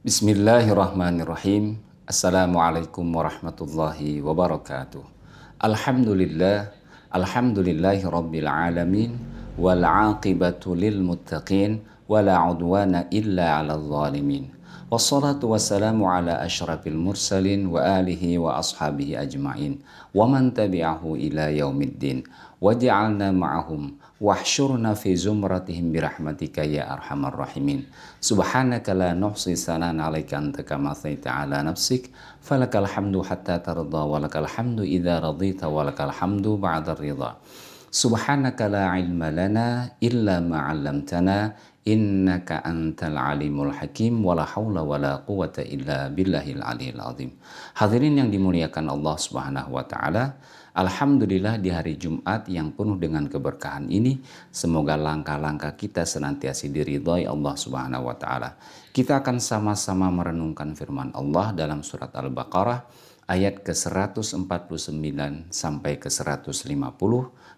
Bismillahirrahmanirrahim. Assalamualaikum warahmatullahi wabarakatuh. Alhamdulillah, alhamdulillahi rabbil alamin, wal aqibatu lil muttaqin, wala udwana illa 'alal zalimin. Wassalatu wassalamu ala asyrafil mursalin wa alihi wa ashabihi ajma'in wa man tabi'ahu ila yaumiddin waj'alna ma'ahum wahsyurna fi zumratihim birahmatika ya arhamar rahimin. Subhanaka la nuhsi sanan 'alaika anta kama thaita 'ala nafsik falakal hamdu hatta tarda walakal hamdu idza radita walakal hamdu ba'da ridha. Subhanaka la ilma lana illa ma 'allamtana innaka antal alimul hakim wala haula wala quwata illa billahil aliyil azim. Hadirin yang dimuliakan Allah Subhanahu wa taala, alhamdulillah di hari Jumat yang penuh dengan keberkahan ini, semoga langkah-langkah kita senantiasa diridhai Allah Subhanahu wa taala. Kita akan sama-sama merenungkan firman Allah dalam surat Al-Baqarah ayat ke-149 sampai ke-150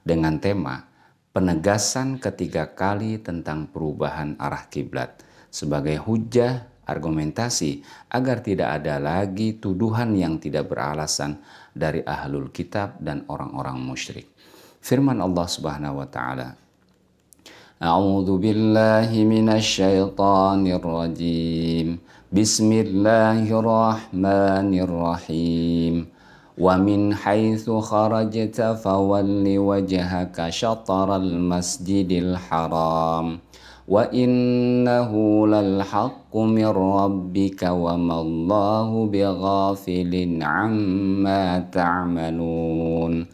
dengan tema penegasan ketiga kali tentang perubahan arah kiblat sebagai hujah argumentasi agar tidak ada lagi tuduhan yang tidak beralasan dari ahlul kitab dan orang-orang musyrik. Firman Allah Subhanahu wa taala, A'udzu billahi minasy syaithanir rajim. Bismillahirrahmanirrahim. Wa min haitsu kharajta fawalli wajhaka syatral masjidil haram wa innahu lal haqqu mir rabbika wa mallahu bighafilin amma ta'malun.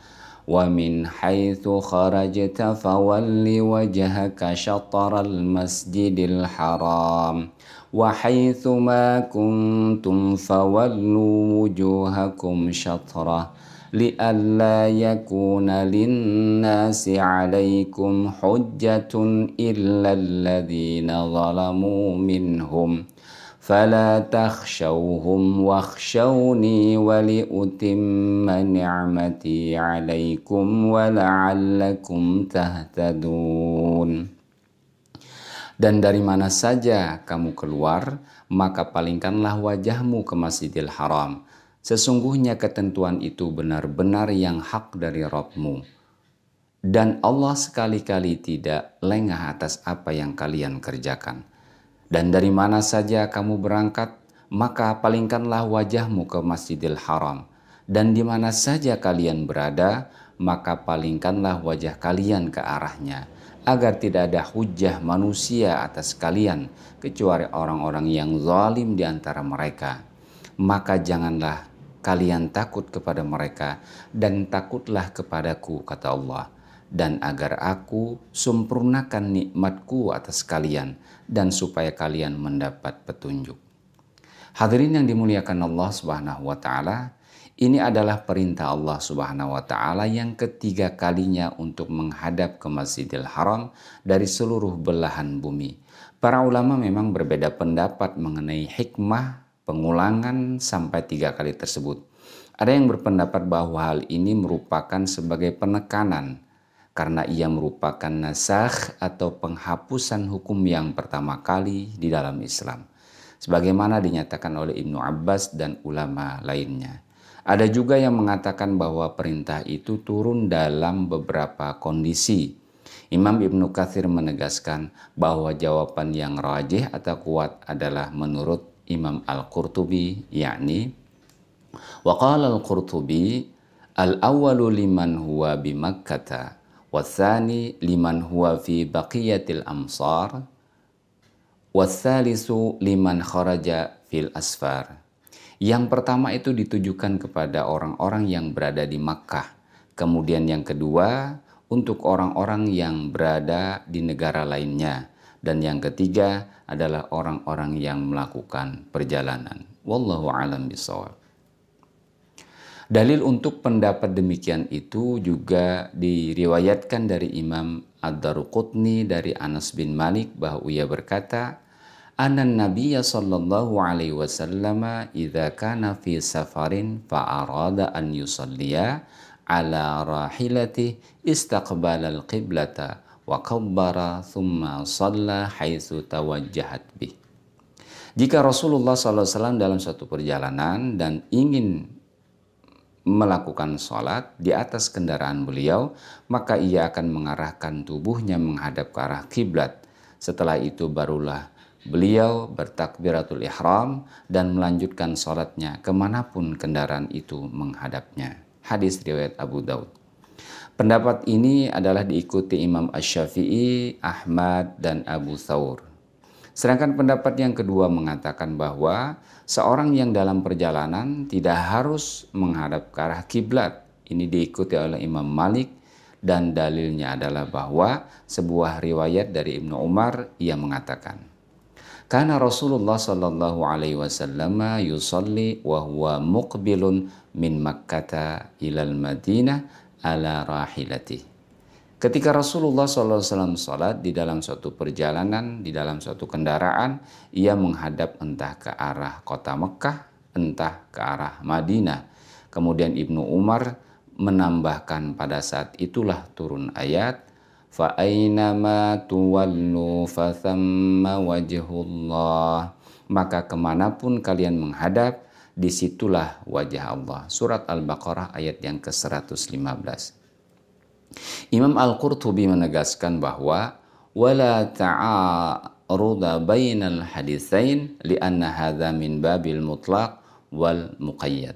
Wa min haitsu kharajta fawalli wajhaka syatral masjidil haram wa haitsu ma kuntum fawallu wujuhakum syatrah li'alla yakuna linnasi 'alaikum hujjatun illa alladhina zalamu minhum fala takhshawhum wakhshawni waliutimma ni'mati 'alaikum wa la'allakum tahtadun. Dan dari mana saja kamu keluar, maka palingkanlah wajahmu ke Masjidil Haram. Sesungguhnya ketentuan itu benar-benar yang hak dari Rabb-mu. Dan Allah sekali-kali tidak lengah atas apa yang kalian kerjakan. Dan dari mana saja kamu berangkat, maka palingkanlah wajahmu ke Masjidil Haram. Dan di mana saja kalian berada, maka palingkanlah wajah kalian ke arahnya, agar tidak ada hujah manusia atas kalian kecuali orang-orang yang zalim di antara mereka. Maka janganlah kalian takut kepada mereka dan takutlah kepadaku, kata Allah, dan agar aku sempurnakan nikmatku atas kalian dan supaya kalian mendapat petunjuk. Hadirin yang dimuliakan Allah Subhanahu wa taala, ini adalah perintah Allah Subhanahu wa taala yang ketiga kalinya untuk menghadap ke Masjidil Haram dari seluruh belahan bumi. Para ulama memang berbeda pendapat mengenai hikmah pengulangan sampai 3 kali tersebut. Ada yang berpendapat bahwa hal ini merupakan sebagai penekanan karena ia merupakan nasakh atau penghapusan hukum yang pertama kali di dalam Islam, sebagaimana dinyatakan oleh Ibnu Abbas dan ulama lainnya. Ada juga yang mengatakan bahwa perintah itu turun dalam beberapa kondisi. Imam Ibnu Katsir menegaskan bahwa jawaban yang rajih atau kuat adalah menurut Imam Al-Qurtubi, yakni wa qala Al-Qurtubi al-awwalu liman huwa bi Makkah wa tsani liman huwa fi baqiyatil amsar wa tsalisu liman kharaja fil asfar. Yang pertama itu ditujukan kepada orang-orang yang berada di Makkah. Kemudian yang kedua untuk orang-orang yang berada di negara lainnya. Dan yang ketiga adalah orang-orang yang melakukan perjalanan. Wallahu a'lam bishawab. Dalil untuk pendapat demikian itu juga diriwayatkan dari Imam Ad-Daruqutni dari Anas bin Malik bahwa ia berkata, Anan Nabiyya sallallahu alaihi wasallam idza kana fi safarin fa arada an yusalliya ala rahilati istaqbala al-qiblata wa kabbara thumma shalla haitsu tawajjahat bih. Jika Rasulullah SAW dalam suatu perjalanan dan ingin melakukan sholat di atas kendaraan beliau, maka ia akan mengarahkan tubuhnya menghadap ke arah kiblat. Setelah itu barulah beliau bertakbiratul ihram dan melanjutkan sholatnya kemanapun kendaraan itu menghadapnya. Hadis riwayat Abu Daud. Pendapat ini adalah diikuti Imam Asy-Syafi'i, Ahmad, dan Abu Thawr. Sedangkan pendapat yang kedua mengatakan bahwa seorang yang dalam perjalanan tidak harus menghadap ke arah kiblat. Ini diikuti oleh Imam Malik dan dalilnya adalah bahwa sebuah riwayat dari Ibnu Umar ia mengatakan, "Kana Rasulullah sallallahu alaihi wasallam yusalli wa huwa muqbilun min Makkah ilal Madinah ala rahilatihi." Ketika Rasulullah SAW sholat di dalam suatu perjalanan, di dalam suatu kendaraan, ia menghadap entah ke arah kota Mekah, entah ke arah Madinah. Kemudian Ibnu Umar menambahkan pada saat itulah turun ayat, فَأَيْنَمَا تُوَلُّوا فَثَمَّ وَجْهُ اللَّهِ. Maka kemanapun kalian menghadap, disitulah wajah Allah. Surat Al-Baqarah ayat yang ke-115. Imam Al-Qurtubi menegaskan bahwa wala ta'aruda bainal haditsain li'anna hadza min babil mutlaq wal muqayyad.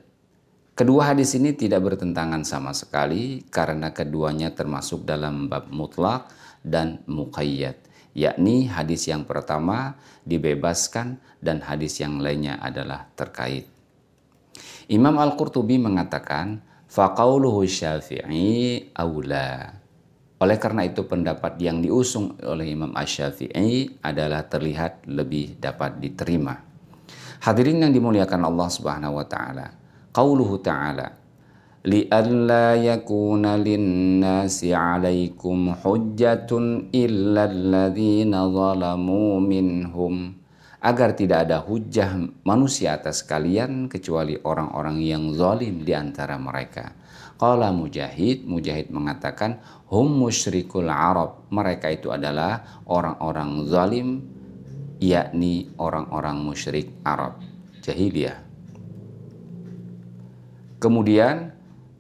Kedua hadis ini tidak bertentangan sama sekali karena keduanya termasuk dalam bab mutlak dan muqayyad, yakni hadis yang pertama dibebaskan dan hadis yang lainnya adalah terkait. Imam Al-Qurtubi mengatakan faqauluhu Syafi'i aula. Oleh karena itu pendapat yang diusung oleh Imam Asy-Syafi'i adalah terlihat lebih dapat diterima. Hadirin yang dimuliakan Allah Subhanahu wa taala. Qauluhu ta'ala li'alla yakuna lin-nasi 'alaikum hujjatun illa alladhina zalamu minhum. Agar tidak ada hujjah manusia atas kalian kecuali orang-orang yang zalim di antara mereka. Qala Mujahid mengatakan hum musyrikul Arab. Mereka itu adalah orang-orang zalim, yakni orang-orang musyrik Arab jahiliyah. Kemudian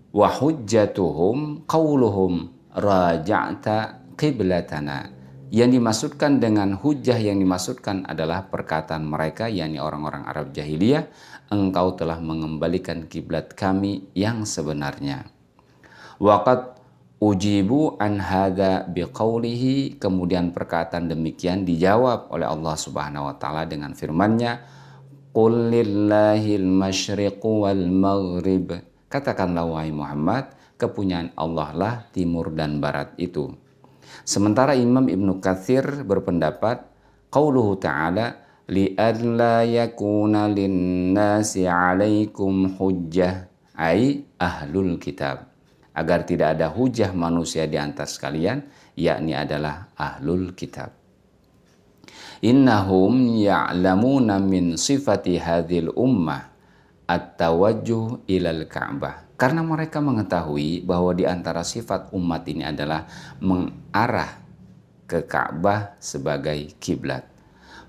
wa hujjatuhum qauluhum raja'ta qiblatana. Yang dimaksudkan dengan hujjah yang dimaksudkan adalah perkataan mereka, yakni orang-orang Arab jahiliyah, engkau telah mengembalikan kiblat kami yang sebenarnya. Waqad ujibu an hadza biqaulihi. Kemudian perkataan demikian dijawab oleh Allah Subhanahu wa taala dengan firman-Nya, qul lillahil masyriqu wal maghrib. Katakanlah wahai Muhammad, kepunyaan Allah lah timur dan barat itu. Sementara Imam Ibnu Katsir berpendapat qauluhu ta'ala li'alla yakuna lin-nasi 'alaikum hujjah ai ahlul kitab. Agar tidak ada hujah manusia di atas kalian, yakni adalah ahlul kitab. Innahum ya'lamuna min sifati hadhil ummah at-tawajjuh ilal Ka'bah. Karena mereka mengetahui bahwa di antara sifat umat ini adalah mengarah ke Ka'bah sebagai kiblat.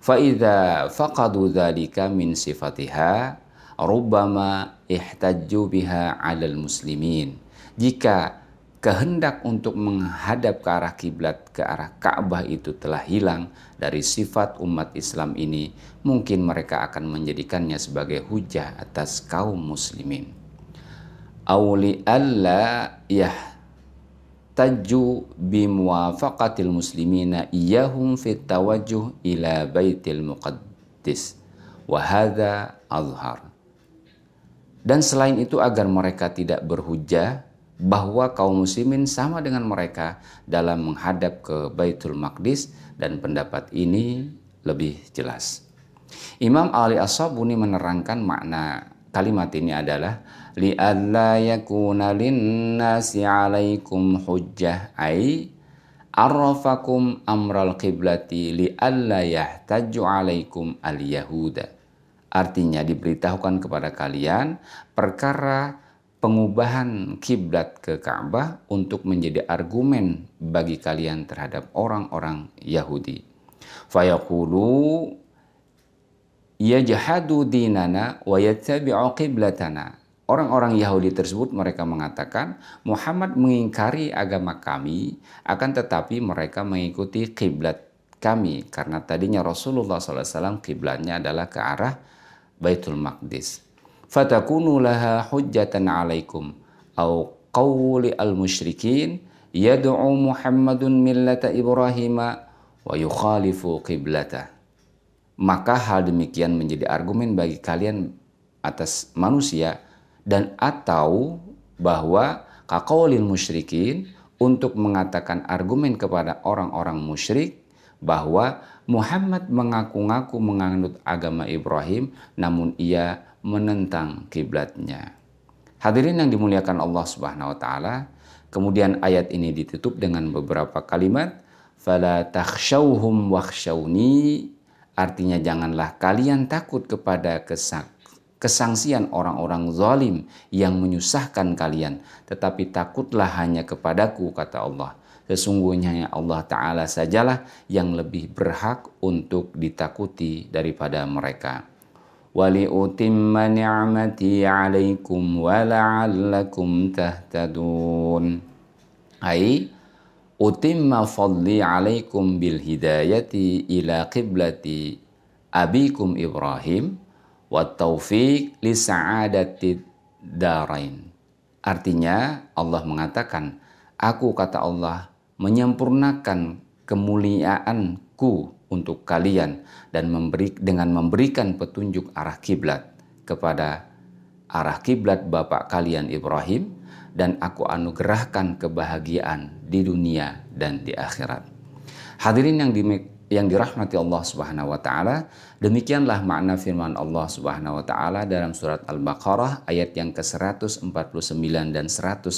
Fa idza faqadu dzalika min sifatiha rubbama ihtajju biha 'alal muslimin. Jika kehendak untuk menghadap ke arah kiblat, ke arah Ka'bah itu telah hilang dari sifat umat Islam ini, mungkin mereka akan menjadikannya sebagai hujah atas kaum muslimin. Auli alla yahtaju bimuwafaqatil muslimina iyahum fit tawajjuh ila baitil muqaddis wa hadza azhar. Dan selain itu agar mereka tidak berhujah bahwa kaum muslimin sama dengan mereka dalam menghadap ke Baitul Maqdis, dan pendapat ini lebih jelas. Imam Ali As-Sabuni menerangkan makna kalimat ini adalah li'alla yakuna lin-nasi 'alaikum hujjah ai arrafakum amral qiblati li'alla yahtaju 'alaikum al-yahuda. Artinya diberitahukan kepada kalian perkara pengubahan kiblat ke Ka'bah untuk menjadi argumen bagi kalian terhadap orang-orang Yahudi. Fayaqulu yajhadu dinana wa yattabi'u qiblatana. Orang-orang Yahudi tersebut mereka mengatakan Muhammad mengingkari agama kami, akan tetapi mereka mengikuti kiblat kami, karena tadinya Rasulullah SAW kiblatnya adalah ke arah Baitul Maqdis. Fatakunu laha hujjatan alaikum au qawli al-musyrikin yad'u Muhammadun millata Ibrahim wa yukhalifu qiblatah. Maka hal demikian menjadi argumen bagi kalian atas manusia, dan atau bahwa kaqaulil musyrikin, untuk mengatakan argumen kepada orang-orang musyrik bahwa Muhammad mengaku-ngaku menganut agama Ibrahim namun ia menentang kiblatnya. Hadirin yang dimuliakan Allah Subhanahu wa taala, kemudian ayat ini ditutup dengan beberapa kalimat, fala takhshawhum wakhshawni, artinya janganlah kalian takut kepada kesangsian orang-orang zalim yang menyusahkan kalian, tetapi takutlah hanya kepadaku, kata Allah. Sesungguhnya Allah Ta'ala sajalah yang lebih berhak untuk ditakuti daripada mereka. Waliutimma ni'mati 'alaikum wa la'allakum tahtadun. Ai utimma fadli 'alaikum bil hidayati ila qiblati abikum Ibrahim wa taufiq li sa'adatid darain. Artinya Allah mengatakan, aku, kata Allah, menyempurnakan kemuliaanku untuk kalian dan dengan memberikan petunjuk arah kiblat kepada arah kiblat bapak kalian Ibrahim, dan aku anugerahkan kebahagiaan di dunia dan di akhirat. Hadirin yang dirahmati Allah Subhanahu wa taala, demikianlah makna firman Allah Subhanahu wa taala dalam surat Al-Baqarah ayat yang ke-149 dan 150.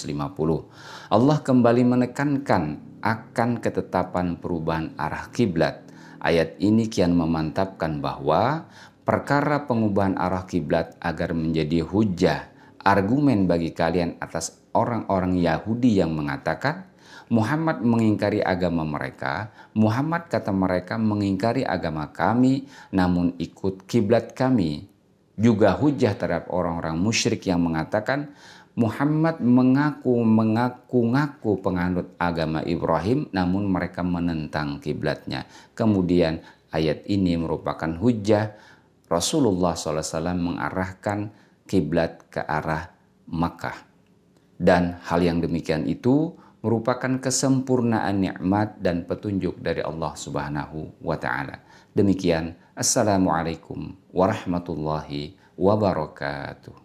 Allah kembali menekankan akan ketetapan perubahan arah kiblat. Ayat ini kian memantapkan bahwa perkara pengubahan arah kiblat agar menjadi hujjah, argumen bagi kalian atas orang-orang Yahudi yang mengatakan Muhammad mengingkari agama mereka. Muhammad, kata mereka, mengingkari agama kami namun ikut kiblat kami. Juga hujah terhadap orang-orang musyrik yang mengatakan Muhammad mengaku-ngaku penganut agama Ibrahim namun mereka menentang kiblatnya. Kemudian ayat ini merupakan hujah Rasulullah SAW mengarahkan kiblat ke arah Makkah. Dan hal yang demikian itu merupakan kesempurnaan nikmat dan petunjuk dari Allah Subhanahu wa taala. Demikian, assalamualaikum warahmatullahi wabarakatuh.